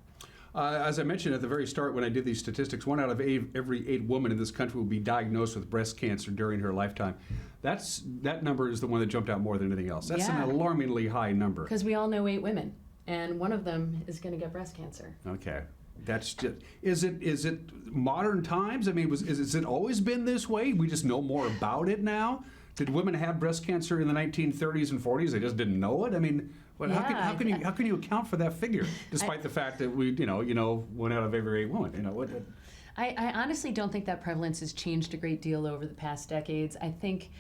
As I mentioned at the very start when I did these statistics, 1 out of every 8 women in this country will be diagnosed with breast cancer during her lifetime. That number is the one that jumped out more than anything else. That's an alarmingly high number. Because we all know 8 women. And one of them is going to get breast cancer. Okay, that's just. Is it modern times? I mean, has it always been this way? We just know more about it now. Did women have breast cancer in the 1930s and 40s? They just didn't know it. I mean, how can you account for that figure, despite the fact that we 1 out of every 8 women? I honestly don't think that prevalence has changed a great deal over the past decades. I think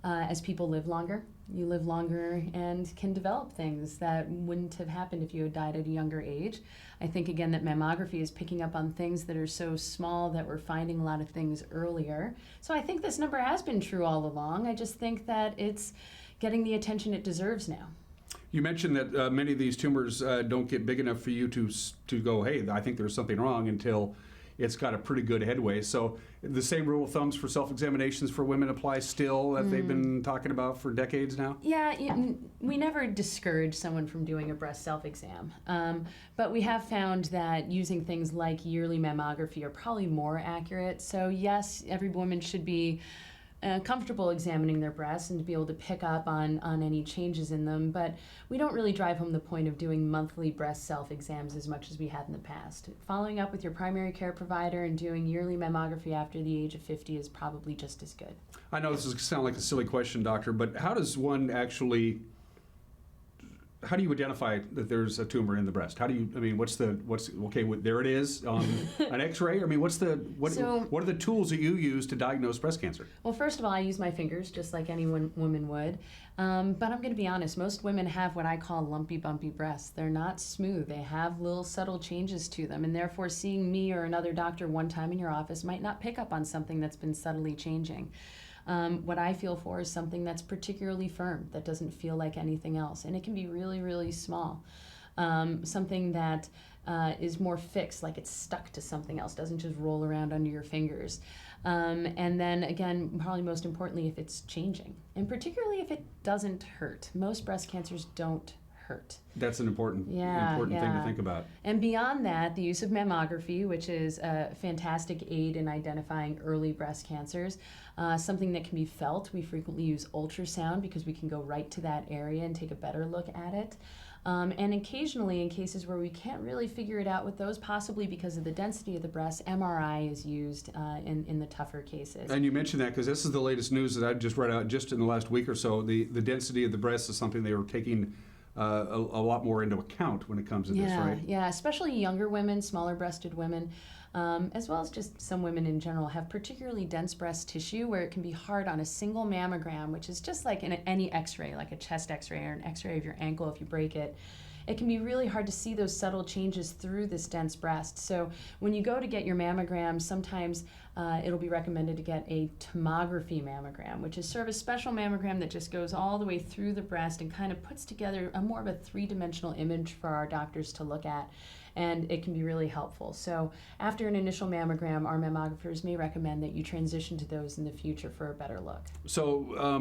as people live longer, you live longer and can develop things that wouldn't have happened if you had died at a younger age. I think, again, that mammography is picking up on things that are so small that we're finding a lot of things earlier. So I think this number has been true all along. I just think that it's getting the attention it deserves now. You mentioned that many of these tumors don't get big enough for you to go, hey, I think there's something wrong, until it's got a pretty good headway. So the same rule of thumbs for self-examinations for women applies still that they've been talking about for decades now? Yeah, we never discourage someone from doing a breast self-exam. But we have found that using things like yearly mammography are probably more accurate. So yes, every woman should be comfortable examining their breasts and to be able to pick up on any changes in them, but we don't really drive home the point of doing monthly breast self-exams as much as we had in the past. Following up with your primary care provider and doing yearly mammography after the age of 50 is probably just as good. I know this is sound like a silly question, doctor, but how does one actually how do you identify that there's a tumor in the breast? How do you? I mean, there it is on an X-ray. I mean, what are the tools that you use to diagnose breast cancer? Well, first of all, I use my fingers just like any woman would. But I'm going to be honest. Most women have what I call lumpy, bumpy breasts. They're not smooth. They have little subtle changes to them, and therefore, seeing me or another doctor one time in your office might not pick up on something that's been subtly changing. What I feel for is something that's particularly firm, that doesn't feel like anything else. And it can be really, really small. Something that is more fixed, like it's stuck to something else, doesn't just roll around under your fingers. And then again, probably most importantly, if it's changing. And particularly if it doesn't hurt. Most breast cancers don't hurt. That's an important thing to think about. And beyond that, the use of mammography, which is a fantastic aid in identifying early breast cancers, something that can be felt. We frequently use ultrasound because we can go right to that area and take a better look at it. And occasionally, in cases where we can't really figure it out with those, possibly because of the density of the breast, MRI is used in the tougher cases. And you mentioned that because this is the latest news that I just read out just in the last week or so. The density of the breast is something they were taking a lot more into account when it comes to this, right? Yeah, especially younger women, smaller-breasted women, as well as just some women in general, have particularly dense breast tissue where it can be hard on a single mammogram, which is just like in any x-ray, like a chest x-ray or an x-ray of your ankle if you break it. It can be really hard to see those subtle changes through this dense breast. So when you go to get your mammogram, sometimes it'll be recommended to get a tomography mammogram, which is sort of a special mammogram that just goes all the way through the breast and kind of puts together more of a three-dimensional image for our doctors to look at. And it can be really helpful. So after an initial mammogram, our mammographers may recommend that you transition to those in the future for a better look. So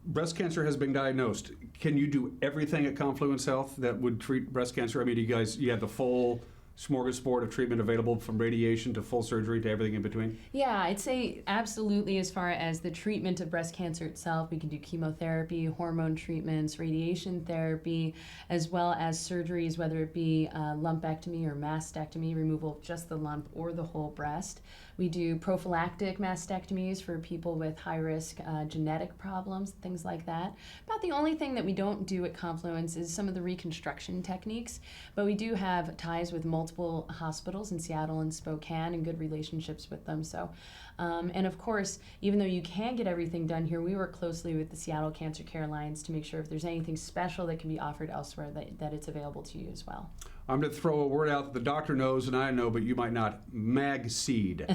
breast cancer has been diagnosed. Can you do everything at Confluence Health that would treat breast cancer? I mean, you have the full smorgasbord of treatment available, from radiation to full surgery to everything in between? Yeah, I'd say absolutely. As far as the treatment of breast cancer itself, we can do chemotherapy, hormone treatments, radiation therapy, as well as surgeries, whether it be lumpectomy or mastectomy, removal of just the lump or the whole breast. We do prophylactic mastectomies for people with high-risk genetic problems, things like that. About the only thing that we don't do at Confluence is some of the reconstruction techniques, but we do have ties with multiple hospitals in Seattle and Spokane and good relationships with them. So, and of course, even though you can get everything done here, we work closely with the Seattle Cancer Care Alliance to make sure if there's anything special that can be offered elsewhere that it's available to you as well. I'm going to throw a word out that the doctor knows and I know, but you might not. MagSeed.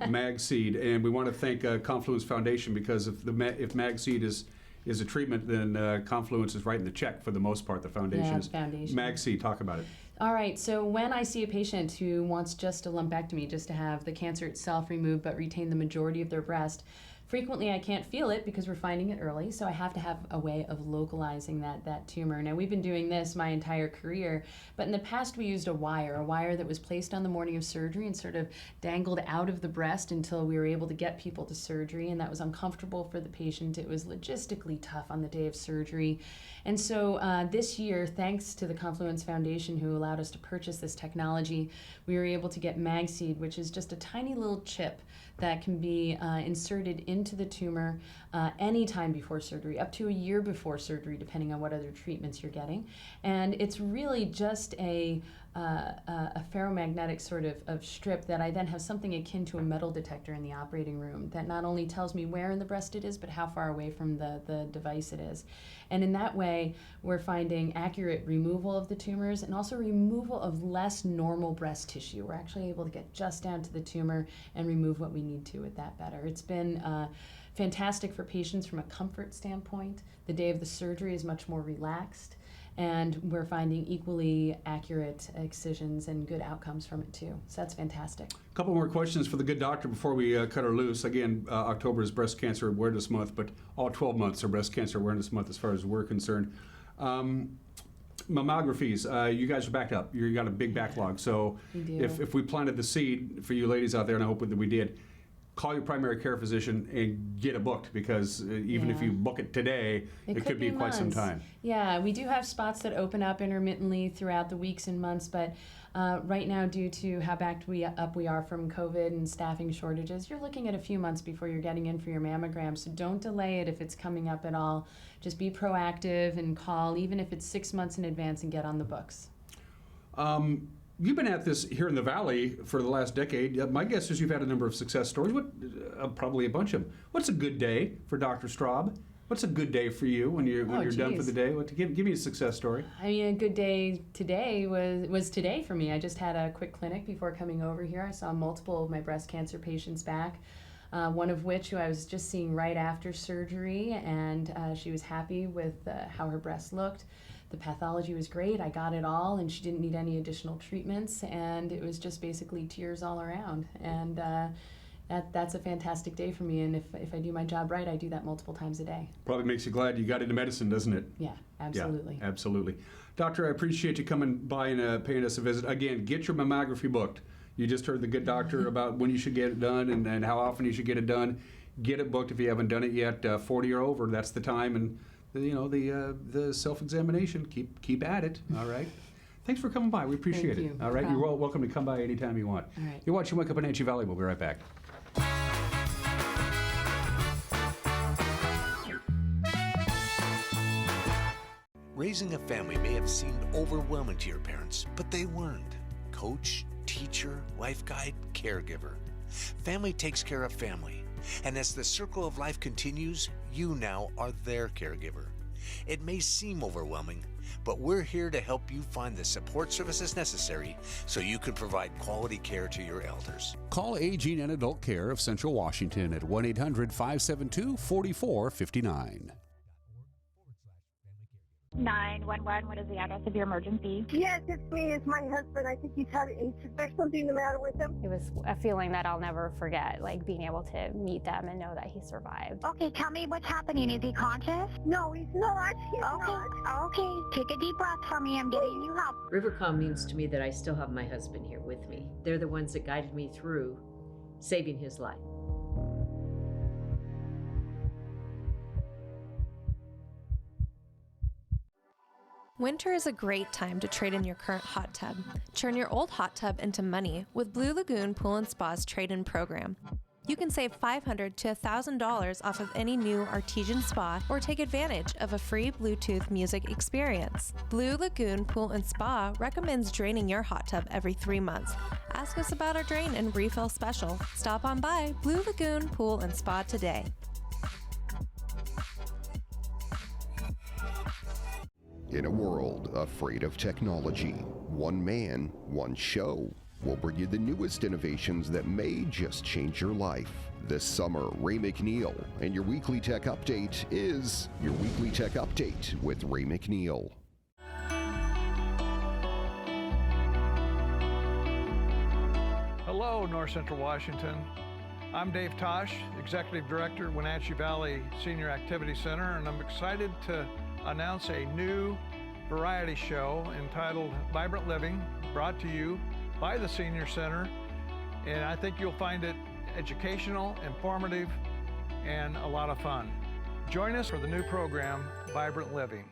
MagSeed. And we want to thank Confluence Foundation, because if MagSeed is a treatment, then Confluence is writing the check for the most part. The foundation is. Foundation. MagSeed, talk about it. All right, so when I see a patient who wants just a lumpectomy, just to have the cancer itself removed but retain the majority of their breast, frequently I can't feel it because we're finding it early, so I have to have a way of localizing that tumor. Now, we've been doing this my entire career, but in the past we used a wire that was placed on the morning of surgery and sort of dangled out of the breast until we were able to get people to surgery, and that was uncomfortable for the patient. It was logistically tough on the day of surgery. And so this year, thanks to the Confluence Foundation, who allowed us to purchase this technology, we were able to get MagSeed, which is just a tiny little chip that can be inserted into the tumor anytime before surgery, up to a year before surgery, depending on what other treatments you're getting. And it's really just a ferromagnetic sort of strip that I then have something akin to a metal detector in the operating room that not only tells me where in the breast it is, but how far away from the device it is. And in that way, we're finding accurate removal of the tumors and also removal of less normal breast tissue. We're actually able to get just down to the tumor and remove what we need to with that better. It's been fantastic for patients from a comfort standpoint. The day of the surgery is much more relaxed, and we're finding equally accurate excisions and good outcomes from it too. So that's fantastic. A couple more questions for the good doctor before we cut her loose. Again, October is Breast Cancer Awareness Month, but all 12 months are Breast Cancer Awareness Month as far as we're concerned. Mammographies, you guys are backed up. You got a big backlog. So if we planted the seed for you ladies out there, and I hope that we did, call your primary care physician and get it booked, because even if you book it today, it could be quite some time. Yeah, we do have spots that open up intermittently throughout the weeks and months, but right now, due to how backed up we are from COVID and staffing shortages, you're looking at a few months before you're getting in for your mammogram. So don't delay it if it's coming up at all. Just be proactive and call, even if it's 6 months in advance, and get on the books. You've been at this here in the Valley for the last decade. My guess is you've had a number of success stories. Probably a bunch of them. What's a good day for Dr. Straub? What's a good day for you when you're done for the day? Give me a success story. I mean, a good day today was today for me. I just had a quick clinic before coming over here. I saw multiple of my breast cancer patients back. One of which who I was just seeing right after surgery, and she was happy with how her breast looked. The pathology was great. I got it all, and she didn't need any additional treatments, and it was just basically tears all around. And that's a fantastic day for me, and if I do my job right, I do that multiple times a day. Probably makes you glad you got into medicine, doesn't it? Yeah, absolutely. Yeah, absolutely. Doctor, I appreciate you coming by and paying us a visit. Again, get your mammography booked. You just heard the good doctor about when you should get it done and how often you should get it done. Get it booked if you haven't done it yet. 40 or over, that's the time. And the self-examination, keep at it. All right. Thanks for coming by. We appreciate it. All right. You're welcome to come by anytime you want. All right. You're watching Wake Up Wenatchee Valley. We'll be right back. Raising a family may have seemed overwhelming to your parents, but they weren't. Coach, teacher, life guide, caregiver. Family takes care of family. And as the circle of life continues, you now are their caregiver. It may seem overwhelming, but we're here to help you find the support services necessary so you can provide quality care to your elders. Call Aging and Adult Care of Central Washington at 1-800-572-4459. 911, what is the address of your emergency? Yes, it's me. It's my husband. I think there's something the matter with him. It was a feeling that I'll never forget, like being able to meet them and know that he survived. Okay, tell me what's happening. Is he conscious? No, he's not. He's not. Okay, take a deep breath for me. I'm getting you help. Rivercom means to me that I still have my husband here with me. They're the ones that guided me through saving his life. Winter is a great time to trade in your current hot tub. Turn your old hot tub into money with Blue Lagoon Pool & Spa's trade-in program. You can save $500 to $1,000 off of any new artesian spa or take advantage of a free Bluetooth music experience. Blue Lagoon Pool & Spa recommends draining your hot tub every 3 months. Ask us about our drain and refill special. Stop on by Blue Lagoon Pool & Spa today. In a world afraid of technology, one man, one show will bring you the newest innovations that may just change your life. This summer, Ray McNeil and your Weekly Tech Update is your Weekly Tech Update with Ray McNeil. Hello, North Central Washington. I'm Dave Tosh, Executive Director, Wenatchee Valley Senior Activity Center, and I'm excited to announce a new variety show entitled Vibrant Living, brought to you by the Senior Center, and I think you'll find it educational, informative, and a lot of fun. Join us for the new program, Vibrant Living.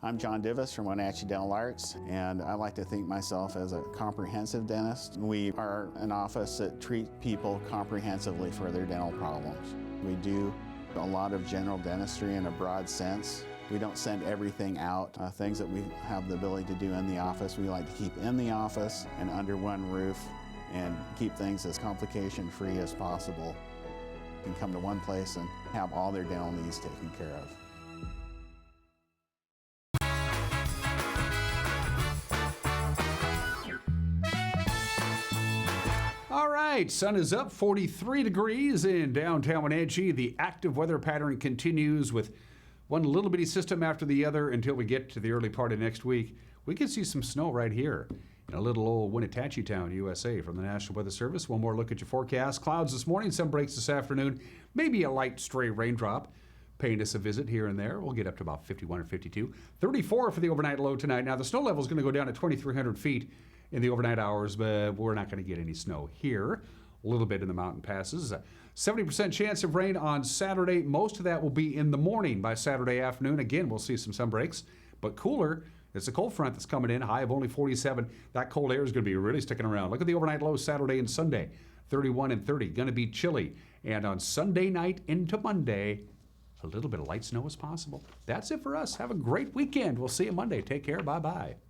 I'm John Divis from Wenatchee Dental Arts, and I like to think myself as a comprehensive dentist. We are an office that treats people comprehensively for their dental problems. We do a lot of general dentistry in a broad sense. We don't send everything out. Things that we have the ability to do in the office, we like to keep in the office and under one roof and keep things as complication-free as possible. You can come to one place and have all their dental needs taken care of. All right, sun is up, 43 degrees in downtown Wenatchee. The active weather pattern continues with one little bitty system after the other until we get to the early part of next week. We can see some snow right here in a little old Wenatchee town, USA. From the National Weather Service, one more look at your forecast. Clouds this morning, some breaks this afternoon, maybe a light stray raindrop paying us a visit here and there. We'll get up to about 51 or 52. 34 for the overnight low tonight. Now, the snow level is going to go down to 2,300 feet in the overnight hours, but we're not going to get any snow here. a little bit in the mountain passes. 70% chance of rain on Saturday. Most of that will be in the morning. By Saturday afternoon, again, we'll see some sun breaks, but cooler. It's a cold front that's coming in, high of only 47. That cold air is going to be really sticking around. Look at the overnight lows Saturday and Sunday, 31 and 30. Going to be chilly. And on Sunday night into Monday, a little bit of light snow is possible. That's it for us. Have a great weekend. We'll see you Monday. Take care. Bye-bye.